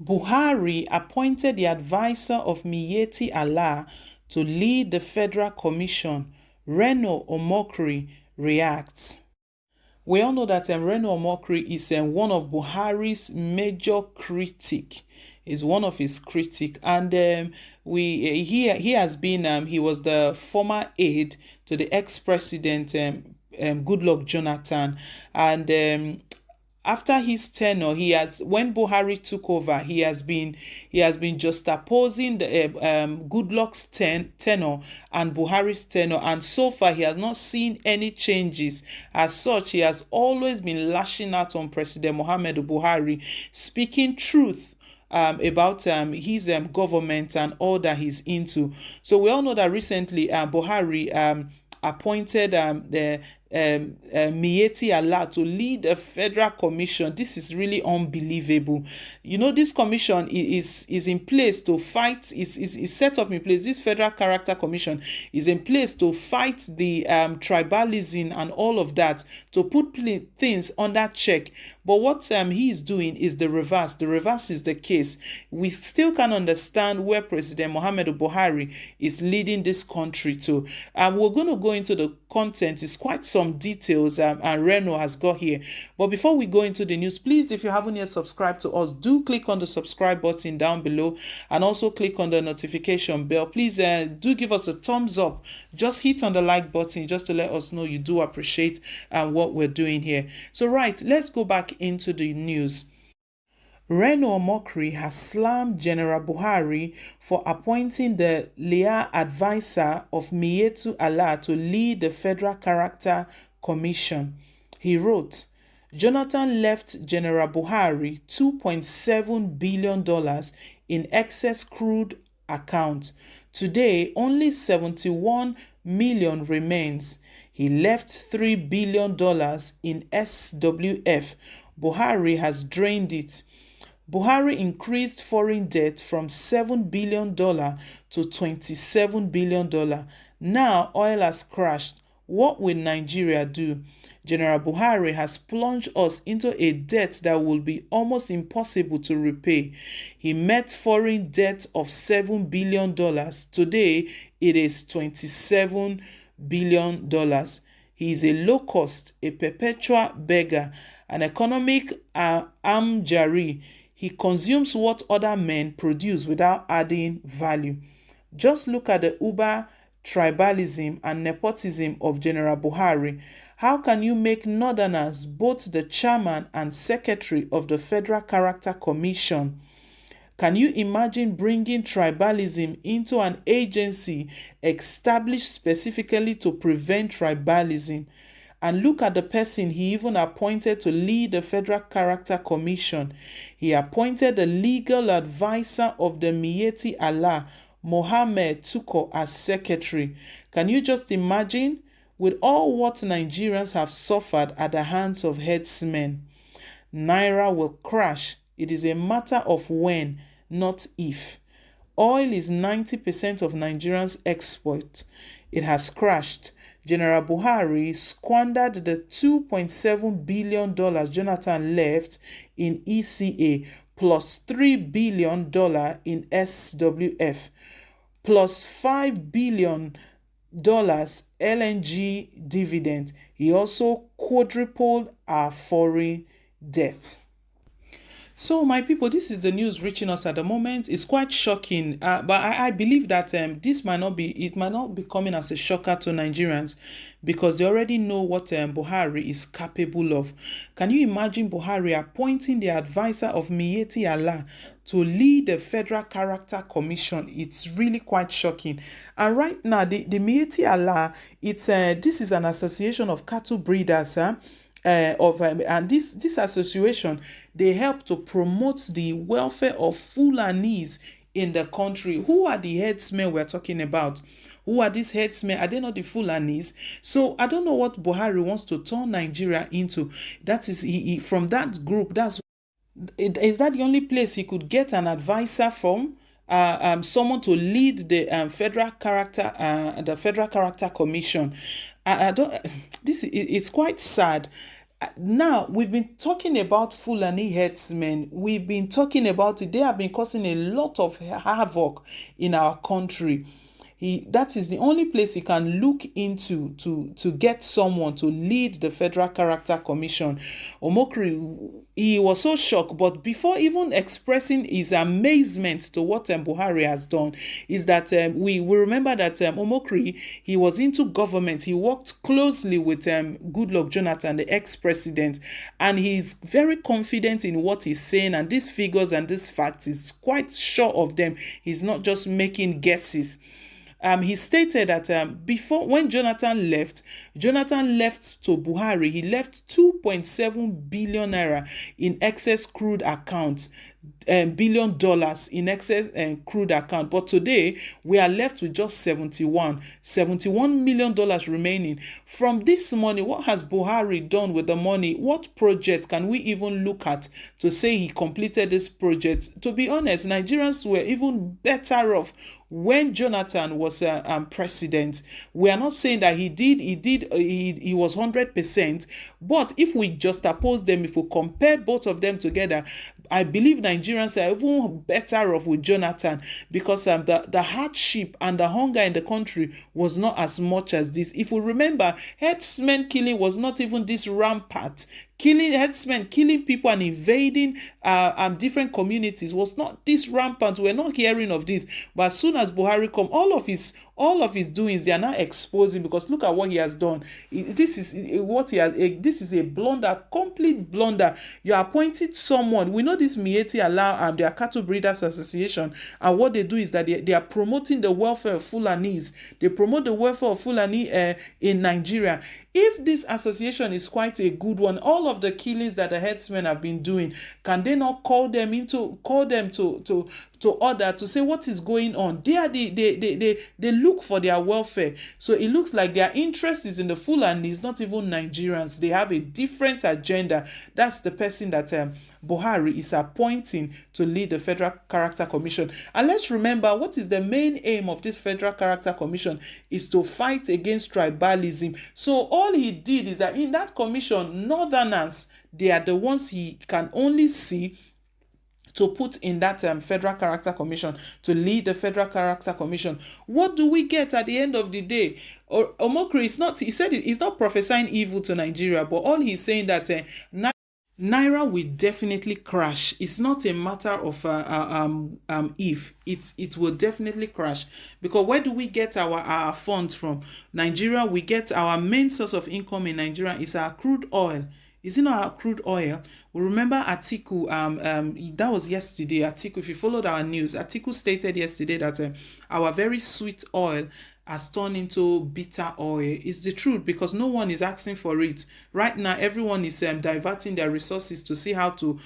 Buhari appointed the advisor of MEYETTI Allah to lead the Federal Commission. RENO OMOKRI reacts. We all know that RENO OMOKRI is one of Buhari's major critic. Is one of his critic, and he has been he was the former aide to the ex-president Goodluck Jonathan, and after his tenure, when Buhari took over, he has been just opposing the Goodluck's tenure and Buhari's tenure, and so far he has not seen any changes. As such, he has always been lashing out on President Muhammadu Buhari, speaking truth about his government and all that he's into. So we all know that recently Buhari appointed the MEYETTI Allah to lead a federal commission. This is really unbelievable. You know, this commission is in place to fight, is set up in place. This federal character commission is in place to fight the tribalism and all of that, to put things under check. But what he is doing is the reverse. The reverse is the case. We still can understand where President Muhammadu Buhari is leading this country to. We're going to go into the content. It's quite some details and Reno has got here. But before we go into the news, please, if you haven't yet subscribed to us, do click on the subscribe button down below and also click on the notification bell. Please do give us a thumbs up. Just hit on the like button just to let us know you do appreciate what we're doing here. So right, let's go back into the news. RENO OMOKRI has slammed General Buhari for appointing the lead advisor of MEYETTI Allah to lead the Federal Character Commission. He wrote, Jonathan left General Buhari $2.7 billion in excess crude account. Today, only 71 million remains. He left $3 billion in SWF. Buhari has drained it. Buhari increased foreign debt from $7 billion to $27 billion. Now oil has crashed. What will Nigeria do? General Buhari has plunged us into a debt that will be almost impossible to repay. He met foreign debt of $7 billion. Today, it is $27 billion. He is a low-cost, a perpetual beggar, an economic armjari. He consumes what other men produce without adding value. Just look at the uber tribalism and nepotism of General Buhari. How can you make Northerners both the chairman and secretary of the Federal Character Commission? Can you imagine bringing tribalism into an agency established specifically to prevent tribalism? And look at the person he even appointed to lead the Federal Character Commission. He appointed the legal advisor of the MEYETTI Allah, Mohammed Tuko, as secretary. Can you just imagine? With all what Nigerians have suffered at the hands of headsmen, Naira will crash. It is a matter of when, not if. Oil is 90% of Nigerians' export. It has crashed. General Buhari squandered the $2.7 billion Jonathan left in ECA, plus $3 billion in SWF, plus $5 billion LNG dividend. He also quadrupled our foreign debt. So, my people, this is the news reaching us at the moment. It's quite shocking, but I believe that this might not be coming as a shocker to Nigerians, because they already know what Buhari is capable of. Can you imagine Buhari appointing the advisor of MEYETTI Allah to lead the Federal Character Commission? It's really quite shocking. And right now, the MEYETTI Allah, this is an association of cattle breeders, and this association, they help to promote the welfare of Fulanis in the country. Who are the headsmen we're talking about? Who are these headsmen? Are they not the Fulanis? So I don't know what Buhari wants to turn Nigeria into. That is, he from that group. Is that the only place he could get an advisor from? Someone to lead the Federal Character Commission. It's quite sad. Now, we've been talking about Fulani herdsmen. We've been talking about it. They have been causing a lot of havoc in our country. That is the only place he can look into to get someone to lead the Federal Character Commission. Omokri, he was so shocked, but before even expressing his amazement to what Buhari has done, is that we remember that Omokri, he was into government. He worked closely with Goodluck Jonathan, the ex-president, and he's very confident in what he's saying, and these figures and these facts, he's quite sure of them. He's not just making guesses. He stated that before, when Jonathan left to Buhari, he left 2.7 billion naira in excess crude accounts, $1 billion in excess crude account. But today, we are left with just $71 million remaining. From this money, what has Buhari done with the money? What project can we even look at to say he completed this project? To be honest, Nigerians were even better off when Jonathan was president. We are not saying that he was 100%, but if we just oppose them, if we compare both of them together, I believe Nigerians are even better off with Jonathan, because the hardship and the hunger in the country was not as much as this. If we remember, herdsmen killing was not even this rampant. Herdsmen killing people and invading different communities was not this rampant. We're not hearing of this. But as soon as Buhari come, all of his doings, they are now exposing, because look at what he has done. This is a blunder, complete blunder. You appointed someone. We know this MEYETTI allow their Cattle Breeders Association, and what they do is that they are promoting the welfare of Fulanis. They promote the welfare of Fulani in Nigeria. If this association is quite a good one, all of the killings that the herdsmen have been doing, can they not call them to order to say what is going on? They look for their welfare. So it looks like their interest is in the Fulanis, not even Nigerians. They have a different agenda. That's the person that Buhari is appointing to lead the Federal Character Commission. And let's remember, what is the main aim of this Federal Character Commission is to fight against tribalism. So all he did is that in that commission, Northerners, they are the ones he can only see to put in that Federal Character Commission, to lead the Federal Character Commission. What do we get at the end of the day? Omokri is not, he said he's not prophesying evil to Nigeria, but all he's saying that Naira will definitely crash. It's not a matter of if. It will definitely crash. Because where do we get our funds from? Nigeria, we get our main source of income in Nigeria is our crude oil. Is it not our crude oil? We remember Atiku, that was yesterday. Atiku, if you followed our news, Atiku stated yesterday that our very sweet oil has turned into bitter oil. It's the truth, because no one is asking for it. Right now, everyone is diverting their resources to see how to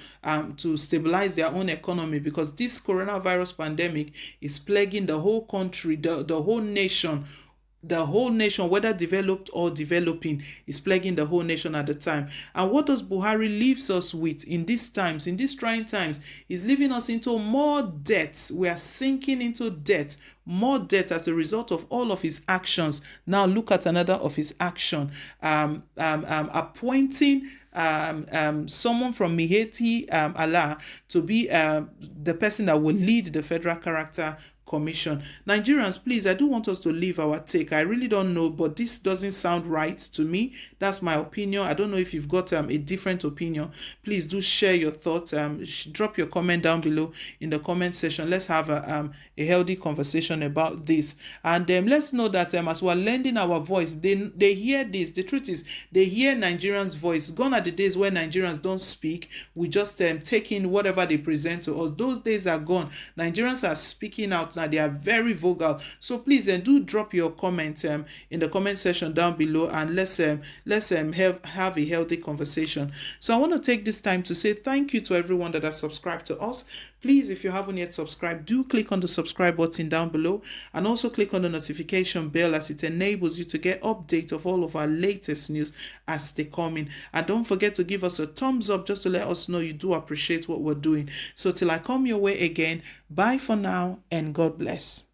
stabilize their own economy, because this coronavirus pandemic is plaguing the whole country, the whole nation. The whole nation, whether developed or developing, is plaguing the whole nation at the time. And what does Buhari leaves us with in these times, in these trying times? He's leaving us into more debt. We are sinking into debt, more debt as a result of all of his actions. Now look at another of his action, appointing someone from MEYETTI Allah to be the person that will lead the Federal Character Commission. Nigerians, please, I do want us to leave our take. I really don't know, but this doesn't sound right to me. That's my opinion. I don't know if you've got a different opinion. Please do share your thoughts. Drop your comment down below in the comment section. Let's have a healthy conversation about this. And let's know that as we're lending our voice, they hear this. The truth is, they hear Nigerians' voice. Gone are the days where Nigerians don't speak. We just take in whatever they present to us. Those days are gone. Nigerians are speaking out now. They are very vocal. So please do drop your comment in the comment section down below, and let's have a healthy conversation. So I want to take this time to say thank you to everyone that have subscribed to us. Please, if you haven't yet subscribed, do click on the subscribe button down below, and also click on the notification bell, as it enables you to get updates of all of our latest news as they come in. And don't forget to give us a thumbs up just to let us know you do appreciate what we're doing. So till I come your way again, bye for now, and God bless.